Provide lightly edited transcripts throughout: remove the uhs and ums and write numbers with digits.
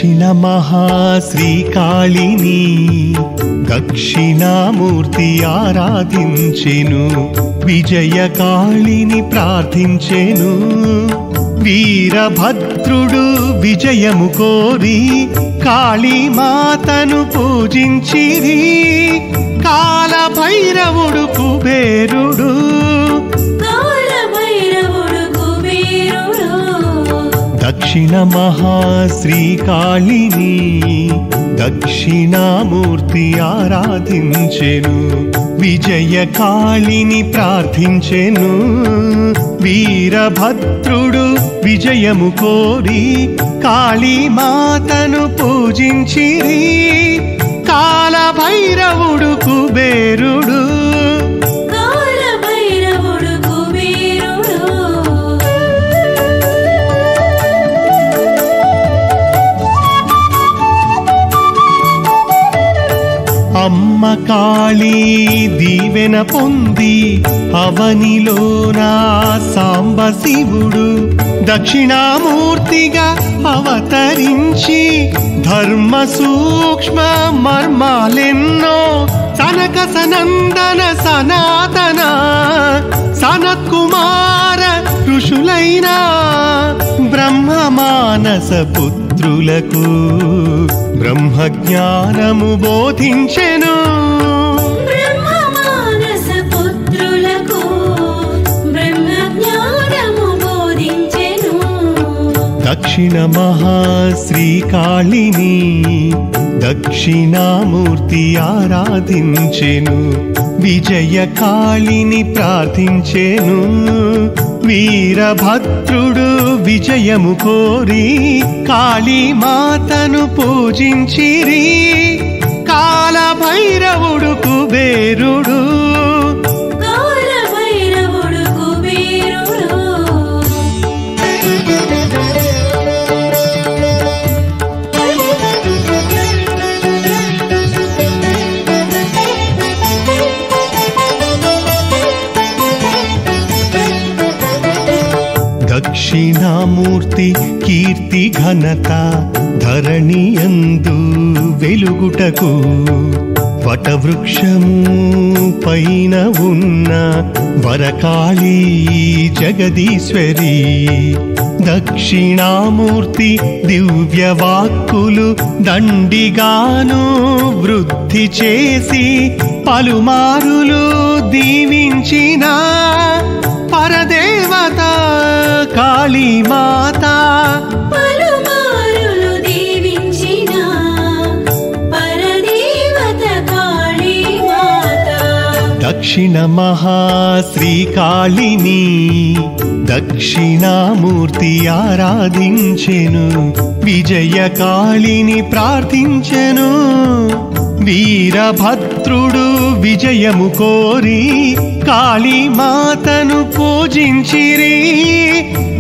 దక్షిణ మహాశ్రీకాళిని దక్షిణామూర్తి ఆరాధించెను, విజయకాళిని ప్రార్థించెను. వీరభద్రుడు విజయము కోరి కాళీమాతను పూజించిరి. కాలభైరవుడు కుబేరుడు దక్షిణ మహాశ్రీకాళిని దక్షిణామూర్తి ఆరాధించెను, విజయకాళిని ప్రార్థించెను. వీరభద్రుడు విజయము కోరి కాళీమాతను పూజించిరి. కాలభైరవుడు కుబేరుడు అమ్మ కాళీ దీవెన పొంది అవనిలోన సాంబ శివుడు దక్షిణామూర్తిగా అవతరించి ధర్మ సూక్ష్మ మర్మాలెన్నో సనక సనందన సనాతన సనత్కుమార ఋషులైన బ్రహ్మమానస పుత్రులకు బ్రహ్మజ్ఞానము బోధించెను. దక్షిణ మహాశ్రీకాళిని దక్షిణామూర్తి ఆరాధించెను, విజయకాళిని ప్రార్థించెను. వీరభద్రుడు విజయము కోరి కాళీమాతను పూజించిరి. కాలభైరవుడు కుబేరుడు దక్షిణామూర్తి కీర్తి ఘనత ధరణియందు వెలుగుటకు వటవృక్షము పైన ఉన్న వరకాళీ జగదీశ్వరి దక్షిణామూర్తి దివ్యవాక్కులు దండిగాను వృద్ధి చేసి పలుమారులు దీవించిన పరదేవత కాళీమాత పలుమారులు దీవించిన పరదేవత కాళీమాత దక్షిణ మహాశ్రీకాళిని దక్షిణామూర్తి ఆరాధించెను, విజయకాళిని ప్రార్థించెను. వీరభద్రుడు విజయము కోరి కాళీమాతను పూజించిరి.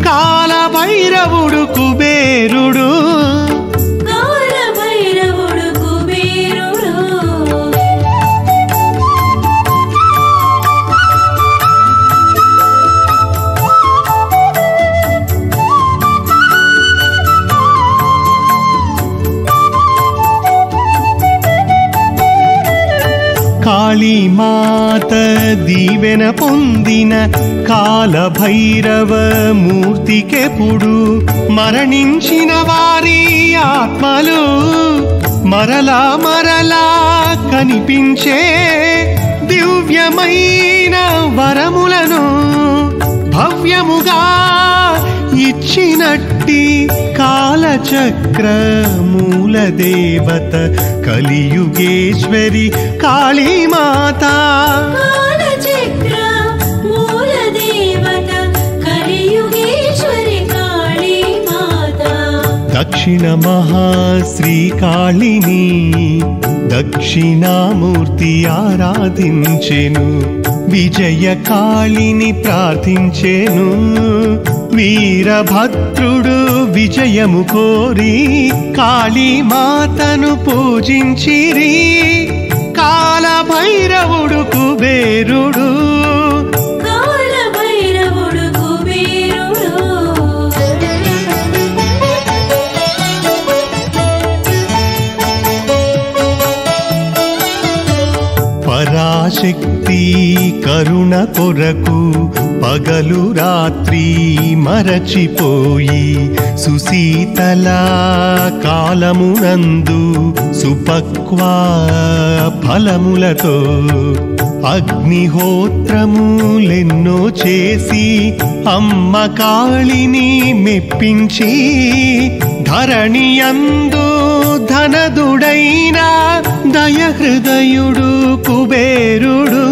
కాలభైరవుడు కుబేరుడు కాళీమాత దీవెన పొందిన కాలభైరవ మూర్తికెప్పుడు మరణించిన వారి ఆత్మలు మరలా మరలా కనిపించే దివ్యమైన వరములను భవ్యముగా ఇచ్చినట్టి కాలచక్ర మూలదేవత కలియుగేశ్వరి కాళీమాత కాలచక్ర మూలదేవత కలియుగేశ్వరి కాళీమాత దక్షిణ మహాశ్రీకాళిని దక్షిణామూర్తి ఆరాధించెను, విజయకాళిని ప్రార్థించెను. వీరభద్రుడు విజయము కోరి కాళీమాతను పూజించిరి. కాలభైరవుడు కుబేరుడు శక్తి కరుణ కొరకు పగలు రాత్రి మరచిపోయి సుశీతల కాలమునందు సుపక్వా ఫలములతో అగ్నిహోత్రములెన్నో చేసి అమ్మ కాళిని మెప్పించి ధరణియందు ధనదుడైన దయహృదయుడు కుబేరుడు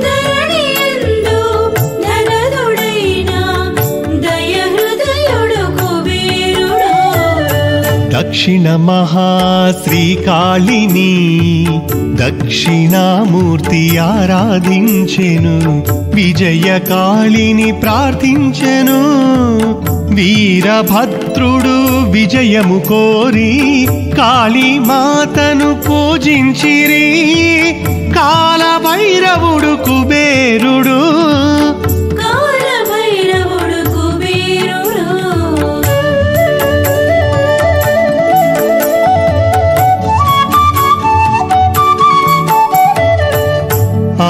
ధరణియందు ధనదుడైన దయహృదయుడు కుబేరుడు దక్షిణ మహాశ్రీకాళిని దక్షిణామూర్తి ఆరాధించెను విజయకాళిని ప్రార్థించెను వీరభద్రుడు విజయము కోరి కాళీమాతను పూజించిరి కాలభైరవుడు కుబేరుడు కాలభైరవుడు కుబేరుడు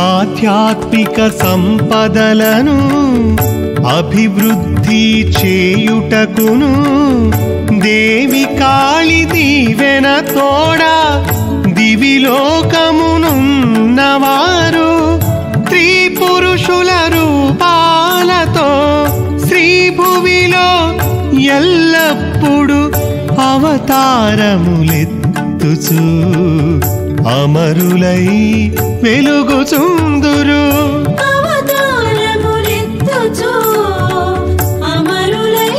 ఆధ్యాత్మిక సంపదలను అభివృద్ధి చేయుటకును దేవి కాళి దీవెన తోడా దివిలోకమునున్నవారు స్త్రీ పురుషుల రూపాలతో శ్రీభువిలో ఎల్లప్పుడు అవతారములెత్తుచు అమరులై వెలుగుచుందురు అవతారములెత్తుచు అమరులై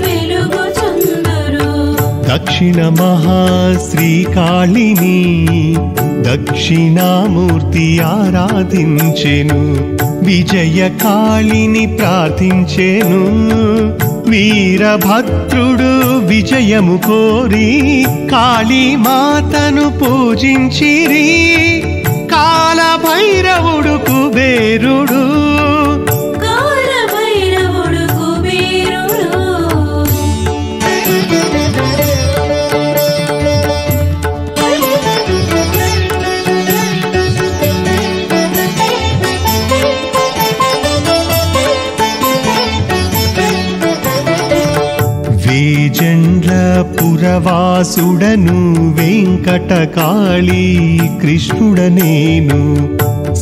వెలుగుచుందురు దక్షిణ మహాశ్రీకాళిని దక్షిణామూర్తి ఆరాధించెను విజయకాళిని ప్రార్థించెను వీరభద్రుడు విజయము కోరి కాళీమాతను పూజించిరి కాలభైరవుడు కుబేరుడు కాలభైరవుడు కుబేరుడు వేజండ్ల పురవాసుడను వెంకటకాళీ కృష్ణుడనేను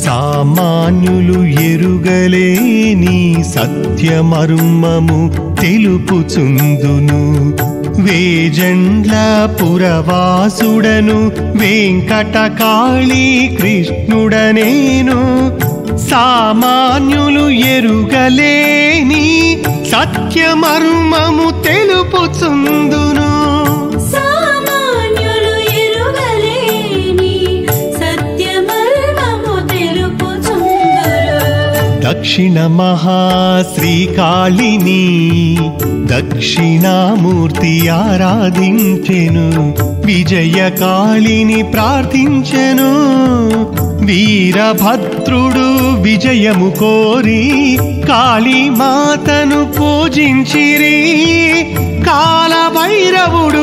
సామాన్యులు ఎరుగలేని సత్యమర్మము తెలుపుచుందును వేజండ్ల పురవాసుడను వెంకటకాళీ కృష్ణుడనేను సామాన్యులు ఎరుగలేని సత్యమర్మము తెలుపుచుందును సామాన్యులు ఎరుగలేని సత్యమర్మము తెలుపుచుందురు దక్షిణ మహాశ్రీకాళిని దక్షిణామూర్తి ఆరాధించెను విజయకాళిని ప్రార్థించెను వీరభద్రుడు విజయము కోరి కాళీమాతను పూజించిరి కాలభైరవుడు